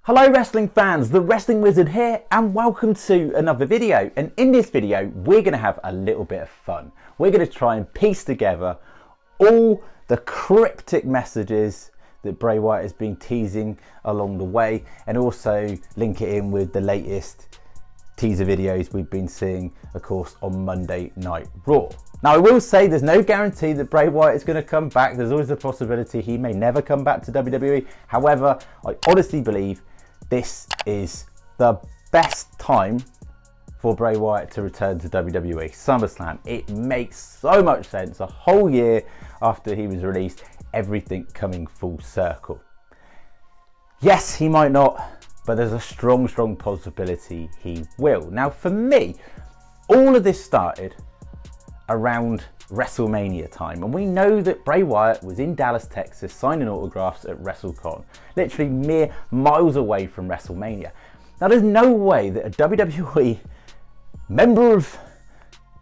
Hello wrestling fans, the Wrestling Wizard here and welcome to another video. And in this video we're going to have a little bit of fun. We're going to try and piece together all the cryptic messages that Bray Wyatt has been teasing along the way and also link it in with the latest teaser videos we've been seeing, of course, on Monday Night Raw. Now I will say there's no guarantee that Bray Wyatt is going to come back. There's always a possibility he may never come back to WWE. However, I honestly believe this is the best time for Bray Wyatt to return to WWE. SummerSlam. It makes so much sense. A whole year after he was released, everything coming full circle. Yes, he might not, but there's a strong possibility he will. Now for me, all of this started around WrestleMania time, and we know that Bray Wyatt was in Dallas, Texas signing autographs at WrestleCon, literally mere miles away from WrestleMania. Now there's no way that a WWE member of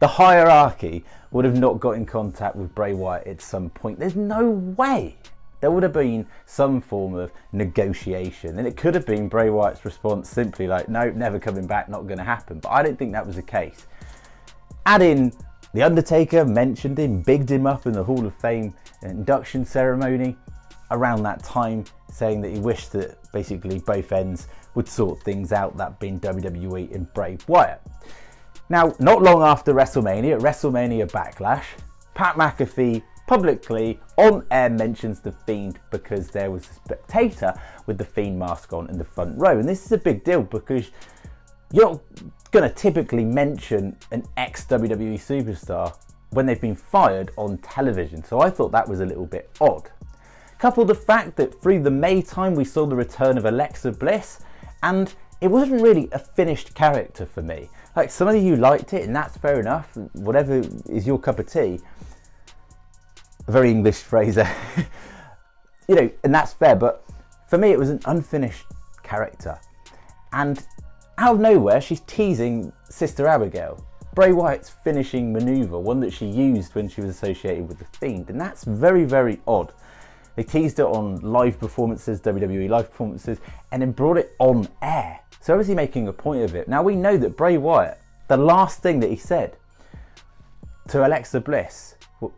the hierarchy would have not got in contact with Bray Wyatt at some point. There's no way. There would have been some form of negotiation, and it could have been Bray Wyatt's response simply like, no, never coming back, not going to happen. But I don't think that was the case. Add in The Undertaker mentioned him, bigged him up in the Hall of Fame induction ceremony around that time, saying that he wished that basically both ends would sort things out, that being WWE and Bray Wyatt. Now, not long after WrestleMania, at WrestleMania Backlash, Pat McAfee publicly on air mentions The Fiend because there was a spectator with the Fiend mask on in the front row. And this is a big deal because you're not going to typically mention an ex-WWE superstar when they've been fired on television. So I thought that was a little bit odd. Couple the fact that through the May time we saw the return of Alexa Bliss, and it wasn't really a finished character for me. Like, some of you liked it and that's fair enough, whatever is your cup of tea. A very English phrase there. You know, and that's fair, but for me it was an unfinished character. And out of nowhere, she's teasing Sister Abigail, Bray Wyatt's finishing maneuver, one that she used when she was associated with The Fiend, and that's very odd. They teased it on live performances, WWE live performances, and then brought it on air. So obviously making a point of it. Now we know that Bray Wyatt, the last thing that he said to Alexa Bliss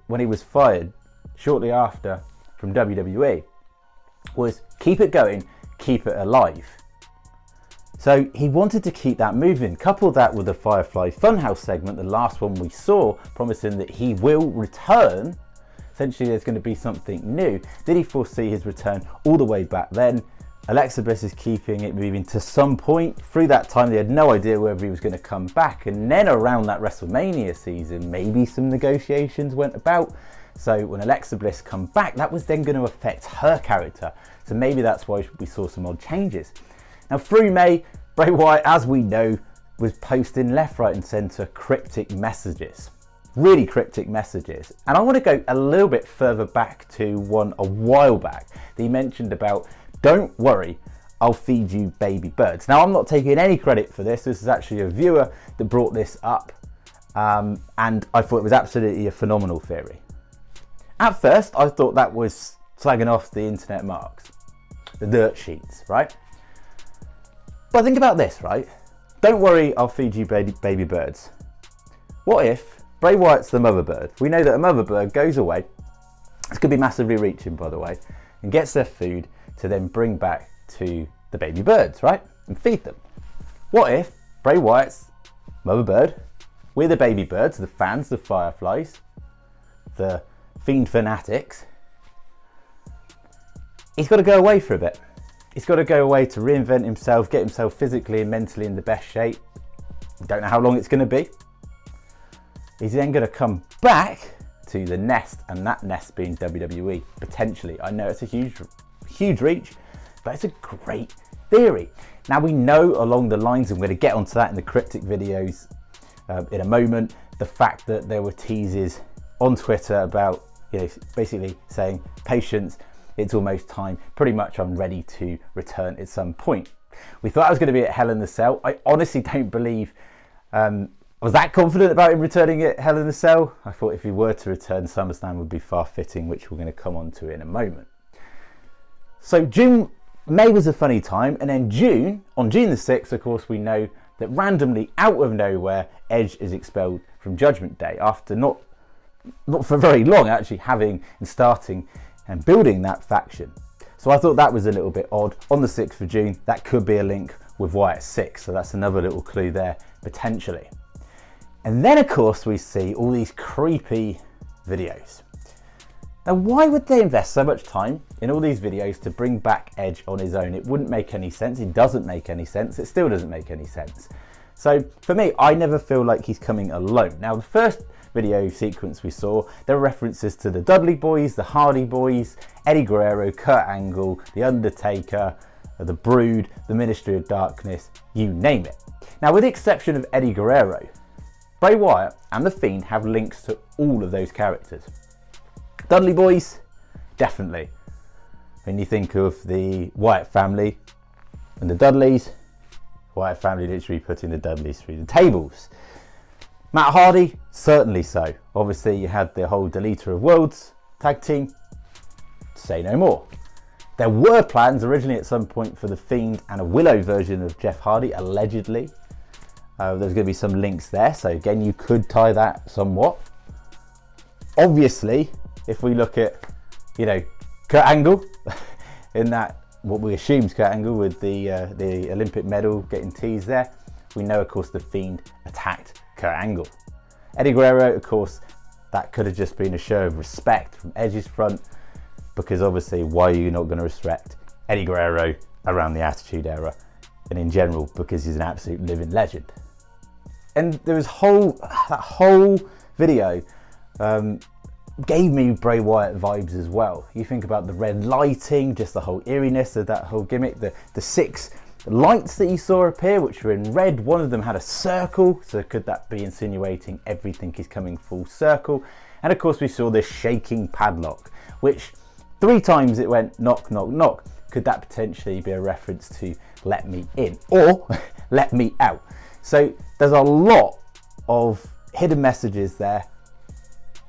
when he was fired shortly after from WWE was, keep it going, keep it alive. So he wanted to keep that moving. Couple that with the Firefly Funhouse segment, the last one we saw, promising that he will return. Essentially there's going to be something new. Did he foresee his return all the way back then? Alexa Bliss is keeping it moving to some point. Through that time they had no idea whether he was going to come back, and then around that WrestleMania season maybe some negotiations went about. So when Alexa Bliss come back, that was then going to affect her character. So maybe that's why we saw some odd changes. Now through May, Bray Wyatt, as we know, was posting left, right and centre cryptic messages. Really cryptic messages. And I want to go a little bit further back to one a while back that he mentioned about, don't worry, I'll feed you baby birds. Now I'm not taking any credit for this. This is actually a viewer that brought this up, and I thought it was absolutely a phenomenal theory. At first I thought that was slagging off the internet marks, the dirt sheets, right? But think about this, right? Don't worry, I'll feed you baby birds. What if Bray Wyatt's the mother bird? We know that a mother bird goes away, this could be massively reaching by the way, and gets their food to then bring back to the baby birds, right? And feed them. What if Bray Wyatt's mother bird, we're the baby birds, the fans, the Fireflies, the Fiend fanatics, he's got to go away for a bit. He's got to go away to reinvent himself, get himself physically and mentally in the best shape. Don't know how long it's going to be. He's then going to come back to the nest, and that nest being WWE, potentially. I know it's a huge reach, but it's a great theory. Now we know along the lines, and we're going to get onto that in the cryptic videos in a moment, the fact that there were teases on Twitter about, you know, basically saying, patience, it's almost time, pretty much I'm ready to return at some point. We thought I was going to be at Hell in the Cell. I honestly don't believe I was that confident about him returning at Hell in the Cell. I thought if he were to return, SummerSlam would be far fitting, which we're going to come on to in a moment. So June May was a funny time, and then on June the 6th, of course, we know that randomly, out of nowhere, Edge is expelled from Judgment Day after not for very long actually having and starting and building that faction. So I thought that was a little bit odd. On the 6th of June, that could be a link with Wyatt 6, so that's another little clue there, potentially. And then, of course, we see all these creepy videos. Now, why would they invest so much time in all these videos to bring back Edge on his own? It wouldn't make any sense. It doesn't make any sense. It still doesn't make any sense. So for me, I never feel like he's coming alone. Now, the first video sequence we saw, there were references to the Dudley Boys, the Hardy Boys, Eddie Guerrero, Kurt Angle, The Undertaker, the Brood, the Ministry of Darkness, you name it. Now, with the exception of Eddie Guerrero, Bray Wyatt and The Fiend have links to all of those characters. Dudley Boys, definitely. When you think of the Wyatt family and the Dudleys, Wyatt family literally putting the Dudleys through the tables. Matt Hardy, certainly so. Obviously, you had the whole Deleter of Worlds tag team. Say no more. There were plans originally at some point for The Fiend and a Willow version of Jeff Hardy, allegedly. There's going to be some links there, so again, you could tie that somewhat. Obviously, if we look at, Kurt Angle, in that, what we assume is Kurt Angle with the Olympic medal getting teased there, we know, of course, The Fiend attacked Kurt Angle. Eddie Guerrero, of course, that could have just been a show of respect from Edge's front, because obviously, why are you not going to respect Eddie Guerrero around the Attitude Era and in general, because he's an absolute living legend. And there was that whole video gave me Bray Wyatt vibes as well. You think about the red lighting, just the whole eeriness of that whole gimmick, the 6 lights that you saw appear, which were in red. One of them had a circle, so could that be insinuating everything is coming full circle? And of course, we saw this shaking padlock, which 3 times it went knock, knock, knock. Could that potentially be a reference to let me in or let me out? So there's a lot of hidden messages there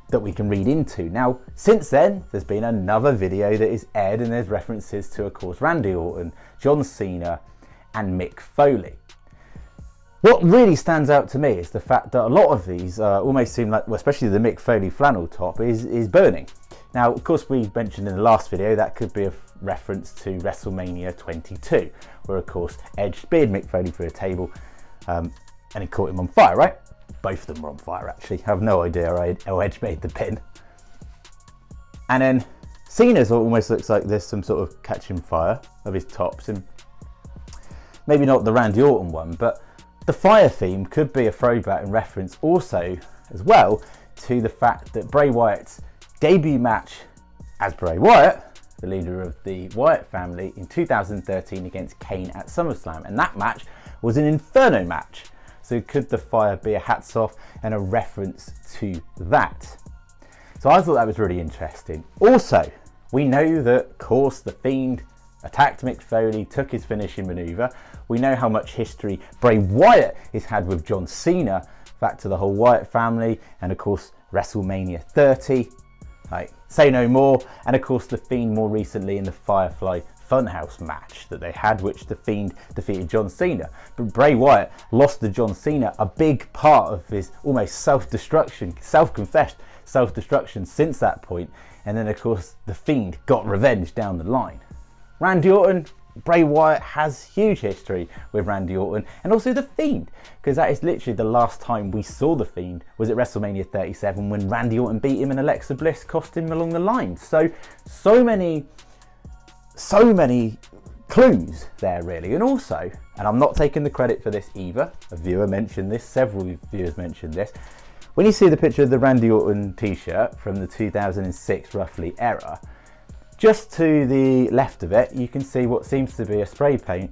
that we can read into. Now, since then, there's been another video that is aired, and there's references to, of course, Randy Orton, John Cena, and Mick Foley. What really stands out to me is the fact that a lot of these almost seem like, well, especially the Mick Foley flannel top, is burning. Now, of course, we mentioned in the last video that could be a reference to WrestleMania 22, where, of course, Edge speared Mick Foley through a table and he caught him on fire, right? Both of them were on fire, actually. I have no idea how Edge made the pin. And then Cena's almost looks like there's some sort of catching fire of his tops, and maybe not the Randy Orton one, but the fire theme could be a throwback and reference also as well to the fact that Bray Wyatt's debut match as Bray Wyatt, the leader of the Wyatt family, in 2013 against Kane at SummerSlam, and that match was an Inferno match. So could the fire be a hats off and a reference to that? So I thought that was really interesting. Also, we know that, of course, The Fiend attacked Mick Foley, took his finishing maneuver. We know how much history Bray Wyatt has had with John Cena, back to the whole Wyatt family, and of course, WrestleMania 30. Like, say no more. And of course, The Fiend more recently in the Firefly Funhouse match that they had, which The Fiend defeated John Cena. But Bray Wyatt lost to John Cena, a big part of his almost self-destruction, self-confessed self-destruction since that point. And then, of course, The Fiend got revenge down the line. Randy Orton, Bray Wyatt has huge history with Randy Orton, and also The Fiend, because that is literally the last time we saw The Fiend was at WrestleMania 37 when Randy Orton beat him and Alexa Bliss cost him along the line. So many clues there, really. And also, and I'm not taking the credit for this either, a viewer mentioned this, several viewers mentioned this, when you see the picture of the Randy Orton t-shirt from the 2006 roughly era, just to the left of it, you can see what seems to be a spray paint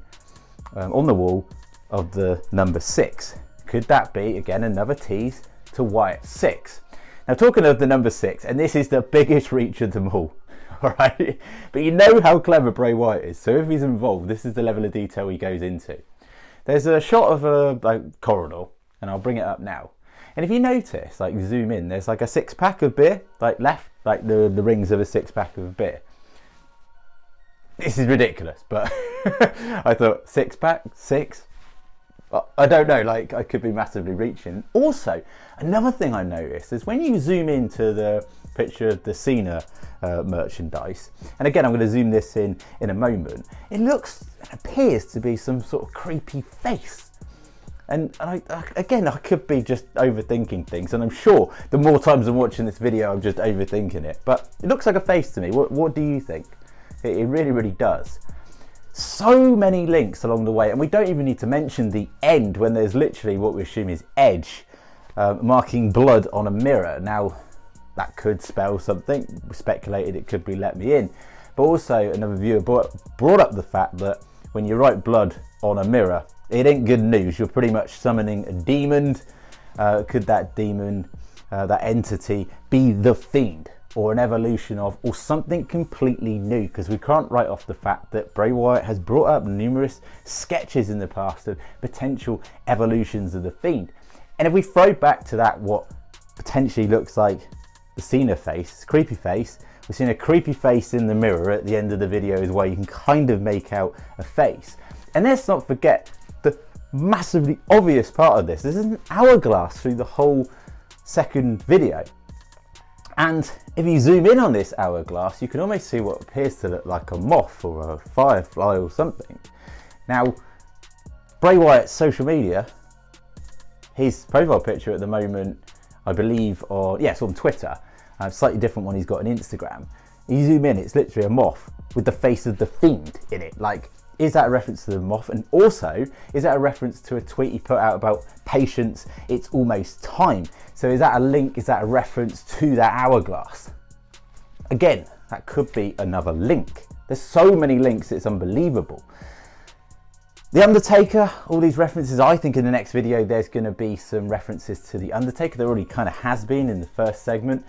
on the wall of the number 6. Could that be, again, another tease to Wyatt 6? Now, talking of the number 6, and this is the biggest reach of them all, all right? But you know how clever Bray Wyatt is, so if he's involved, this is the level of detail he goes into. There's a shot of a corridor, and I'll bring it up now. And if you notice, like zoom in, there's like a 6-pack of beer, like left, like the rings of a 6-pack of beer. this is ridiculous, but I thought 6-pack, 6? I don't know, like I could be massively reaching. Also, another thing I noticed is when you zoom into the picture of the Cena merchandise, and again I'm going to zoom this in a moment, it appears to be some sort of creepy face. And again, I could be just overthinking things, and I'm sure the more times I'm watching this video I'm just overthinking it, but it looks like a face to me. What do you think? It really, really does. So many links along the way, and we don't even need to mention the end when there's literally what we assume is Edge marking blood on a mirror. Now that could spell something. We speculated it could be let me in, but also another viewer brought up the fact that when you write blood on a mirror, it ain't good news. You're pretty much summoning a demon. Could that demon, that entity, be the Fiend, or an evolution of, or something completely new? Because we can't write off the fact that Bray Wyatt has brought up numerous sketches in the past of potential evolutions of the Fiend. And if we throw back to that, what potentially looks like the Cena face, creepy face, we've seen a creepy face in the mirror at the end of the video as well. You can kind of make out a face. And let's not forget the massively obvious part of this. This is an hourglass through the whole second video. And if you zoom in on this hourglass, you can almost see what appears to look like a moth or a firefly or something. Now, Bray Wyatt's social media, his profile picture at the moment, I believe, it's on Twitter, a slightly different one he's got on Instagram. You zoom in, it's literally a moth with the face of the Fiend in it. Like, is that a reference to the moth? And also, is that a reference to a tweet he put out about patience, it's almost time? So is that a link, is that a reference to that hourglass? Again, that could be another link. There's so many links, it's unbelievable. The Undertaker, all these references, I think in the next video there's going to be some references to The Undertaker. There already kind of has been in the first segment.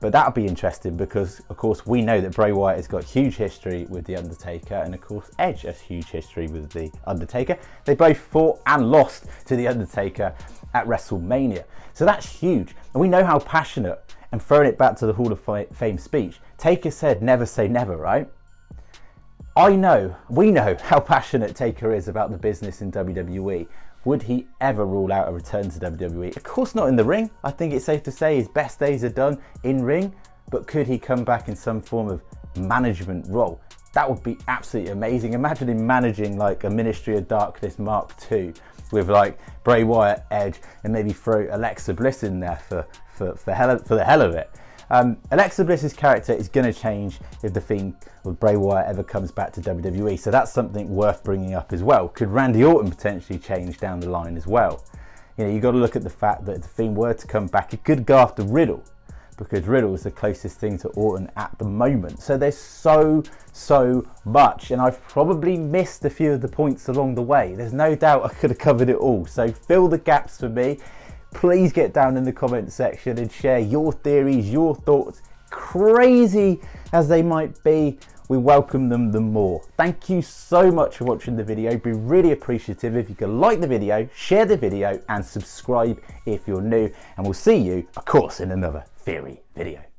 But that'll be interesting because, of course, we know that Bray Wyatt has got huge history with The Undertaker, and of course Edge has huge history with The Undertaker. They both fought and lost to The Undertaker at WrestleMania. So that's huge. And we know how passionate, and throwing it back to the Hall of Fame speech, Taker said never say never, right? We know how passionate Taker is about the business in WWE. Would he ever rule out a return to WWE? Of course not in the ring. I think it's safe to say his best days are done in ring, but could he come back in some form of management role? That would be absolutely amazing. Imagine him managing like a Ministry of Darkness Mark II with like Bray Wyatt, Edge, and maybe throw Alexa Bliss in there for the hell of it. Alexa Bliss's character is going to change if the Fiend or Bray Wyatt ever comes back to WWE, so that's something worth bringing up as well. Could Randy Orton potentially change down the line as well? You know, you've got to look at the fact that if the Fiend were to come back, it could go after Riddle, because Riddle is the closest thing to Orton at the moment. So there's so much, and I've probably missed a few of the points along the way. There's no doubt I could have covered it all, so fill the gaps for me. Please get down in the comment section and share your theories, your thoughts, crazy as they might be. We welcome them the more. Thank you so much for watching the video. Be really appreciative if you could like the video, share the video, and subscribe if you're new. And we'll see you, of course, in another theory video.